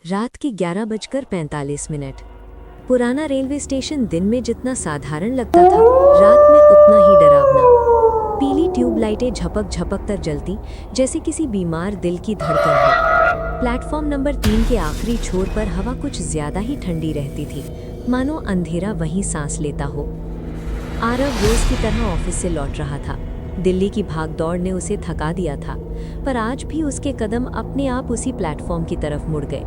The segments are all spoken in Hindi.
रात के 11:45। पुराना रेलवे स्टेशन दिन में जितना साधारण लगता था, रात में उतना ही डरावना। पीली ट्यूबलाइटें झपक झपक कर जलती, जैसे किसी बीमार दिल की धड़कन हो। प्लेटफॉर्म नंबर 3 के आखिरी छोर पर हवा कुछ ज्यादा ही ठंडी रहती थी, मानो अंधेरा वहीं सांस लेता हो। आरव रोज की तरह ऑफिस से लौट रहा था। दिल्ली की भागदौड़ ने उसे थका दिया था, पर आज भी उसके कदम अपने आप उसी प्लेटफॉर्म की तरफ मुड़ गए।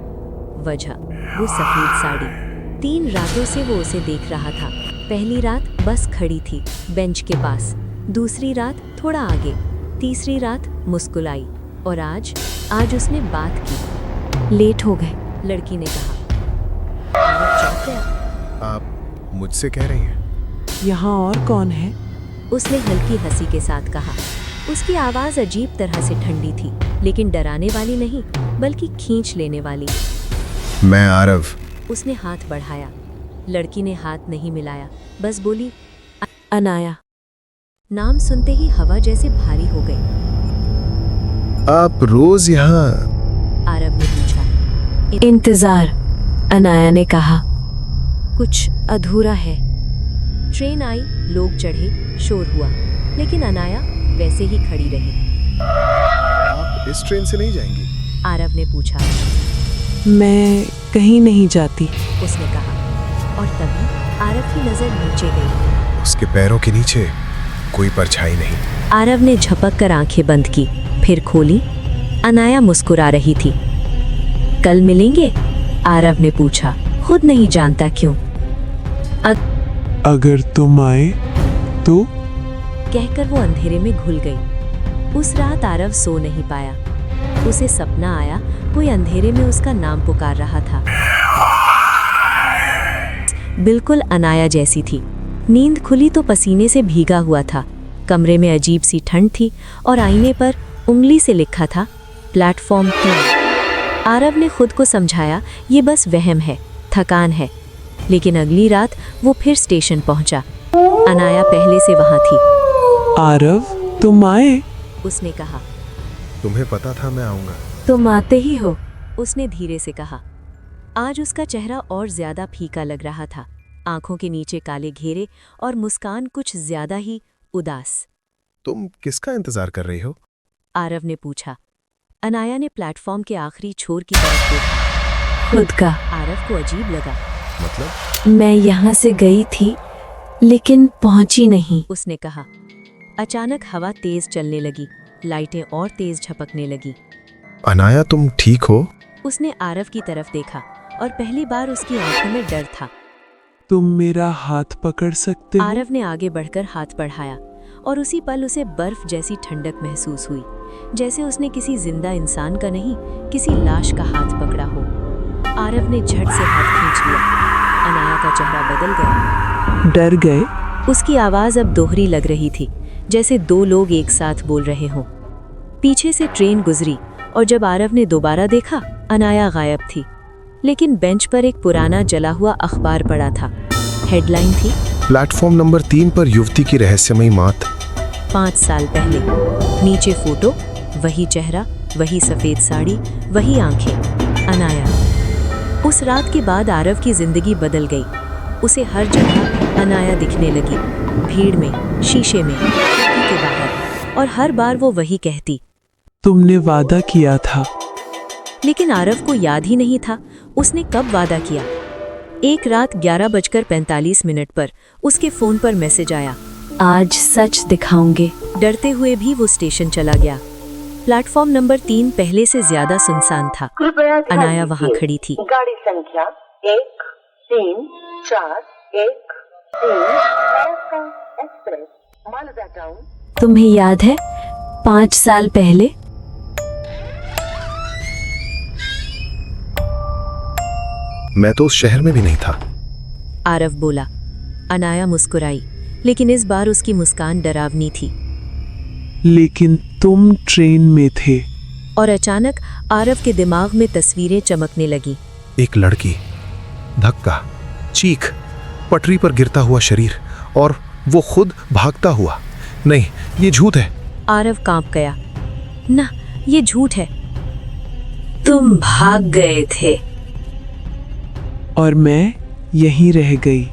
वजह वो सफेद साड़ी। 3 रातों से वो उसे देख रहा था। पहली रात बस खड़ी थी बेंच के पास, दूसरी रात थोड़ा आगे, तीसरी रात मुस्कुराई, और आज उसने बात की। लेट हो गए, लड़की ने कहा। आरव चौंक गया। आप मुझसे कह रही हैं? यहाँ और कौन है? उसने हल्की हंसी के साथ कहा। उसकी आवाज अजीब तरह से ठंडी थी, लेकिन डराने वाली नहीं, बल्कि खींच लेने वाली। मैं आरव। उसने हाथ बढ़ाया। लड़की ने हाथ नहीं मिलाया, बस बोली, अनाया। नाम सुनते ही हवा जैसे भारी हो गई। आप रोज यहाँ? आरव ने पूछा। इंतजार, अनाया ने कहा। कुछ अधूरा है। ट्रेन आई, लोग चढ़े, शोर हुआ, लेकिन अनाया वैसे ही खड़ी रही। आप इस ट्रेन से नहीं जाएंगी? आरव ने पूछा। मैं कहीं नहीं जाती, उसने कहा, और तभी आरव की नजर नीचे गई। उसके पैरों के नीचे कोई परछाई नहीं। आरव ने झपक कर आंखें बंद की, फिर खोली। अनाया मुस्कुरा रही थी। कल मिलेंगे? आरव ने पूछा, खुद नहीं जानता क्यों। अगर तुम आए तो? कहकर वो अंधेरे में घुल गई। उस रात आरव सो नहीं पाया। उसे सपना आया, कोई अंधेरे में उसका नाम पुकार रहा था। बिल्कुल अनाया जैसी थी। नींद खुली तो पसीने से भीगा हुआ था। कमरे में अजीब सी ठंड थी, और आईने पर उंगली से लिखा था, प्लेटफॉर्म 3। आरव ने खुद को समझाया, ये बस वहम है, थकान है। लेकिन अगली रात वो फिर स्टेशन पहुंचा। अनाया पहले से वहां थी। आरव, तुम आए? उसने कहा। तुम्हें पता था मैं आऊंगा? तुम आते ही हो, उसने धीरे से कहा। आज उसका चेहरा और ज्यादा फीका लग रहा था। आंखों के नीचे काले घेरे और मुस्कान कुछ ज्यादा ही उदास। तुम किसका इंतजार कर रही हो? आरव ने पूछा। अनाया ने प्लेटफॉर्म के आखिरी छोर की तरफ देखा। खुद का। आरव को अजीब लगा। मतलब? मैं यहाँ से गई थी, लेकिन पहुंची नहीं, उसने कहा। अचानक हवा तेज चलने लगी, लाइटें और तेज झपकने लगी। अनाया, तुम ठीक हो? उसने आरव की तरफ देखा, और पहली बार उसकी आंखों में डर था। तुम मेरा हाथ पकड़ सकते हो? आरव ने आगे बढ़कर हाथ बढ़ाया, और उसी पल उसे बर्फ जैसी ठंडक महसूस हुई, जैसे उसने किसी जिंदा इंसान का नहीं, किसी लाश का हाथ पकड़ा हो। आरव ने झट से हाथ खींच लिया। अनाया का चेहरा बदल गया। डर गए? उसकी आवाज अब दोहरी लग रही थी, जैसे 2 लोग एक साथ बोल रहे हों। पीछे से ट्रेन गुजरी, और जब आरव ने दोबारा देखा, अनाया गायब थी। लेकिन बेंच पर एक पुराना जला हुआ अखबार पड़ा था। हेडलाइन थी, प्लेटफॉर्म नंबर 3 पर युवती की रहस्यमयी मौत। 5 साल पहले। नीचे फोटो, वही चेहरा, वही सफेद साड़ी, वही आंखें। अनाया। उस रात के बाद आरव की जिंदगी बदल गई। उसे हर जगह अनाया दिखने लगी, भीड़ में, शीशे में, खिड़की के बाहर, और हर बार वो वही कहती, तुमने वादा किया था। लेकिन आरव को याद ही नहीं था उसने कब वादा किया। एक रात 11:45 पर उसके फोन पर मैसेज आया, आज सच दिखाऊंगे। डरते हुए भी वो स्टेशन चला गया। प्लेटफॉर्म नंबर 3 पहले से ज्यादा सुनसान था। अनाया वहां खड़ी थी। गाड़ी संख्या 1341 एक्सप्रेस मालदा टाउन। तुम्हें याद है 5 साल पहले? मैं तो उस शहर में भी नहीं था। आरव बोला। अनाया मुस्कुराई, लेकिन इस बार उसकी मुस्कान डरावनी थी। लेकिन तुम ट्रेन में थे। और अचानक आरव के दिमाग में तस्वीरें चमकने लगी। एक लड़की, धक्का, चीख, पटरी पर गिरता हुआ शरीर, और वो खुद भागता हुआ। नहीं, ये झूठ है। आरव कांप गया। ना, ये झूठ है। तुम भाग गए थे, और मैं यहीं रह गई।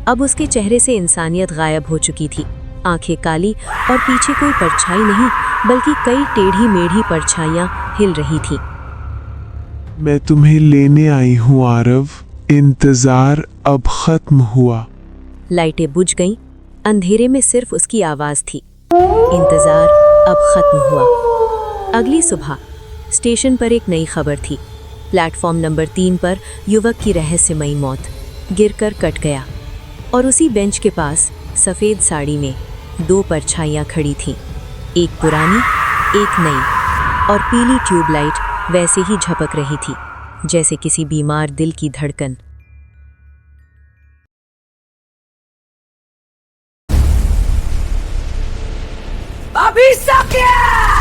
अब उसके चेहरे से इंसानियत गायब हो चुकी थी। आंखें काली और पीछे कोई परछाई नहीं बल्कि कई टेढ़ी मेढ़ी परछाइयां हिल रही थीं। मैं तुम्हें लेने आई हूँ आरव, इंतजार अब खत्म हुआ। लाइटें बुझ गईं, अंधेरे में सिर्फ उसकी आवाज थी। इंतजार अब खत्म हुआ। अगली सुबह स्टेशन पर एक नई खबर थी। प्लेटफॉर्म नंबर 3 पर युवक की रहस्यमयी मौत, गिरकर कट गया। और उसी बेंच के पास सफ़ेद साड़ी में 2 परछाइयाँ खड़ी थीं, एक पुरानी एक नई, और पीली ट्यूबलाइट वैसे ही झपक रही थी जैसे किसी बीमार दिल की धड़कन।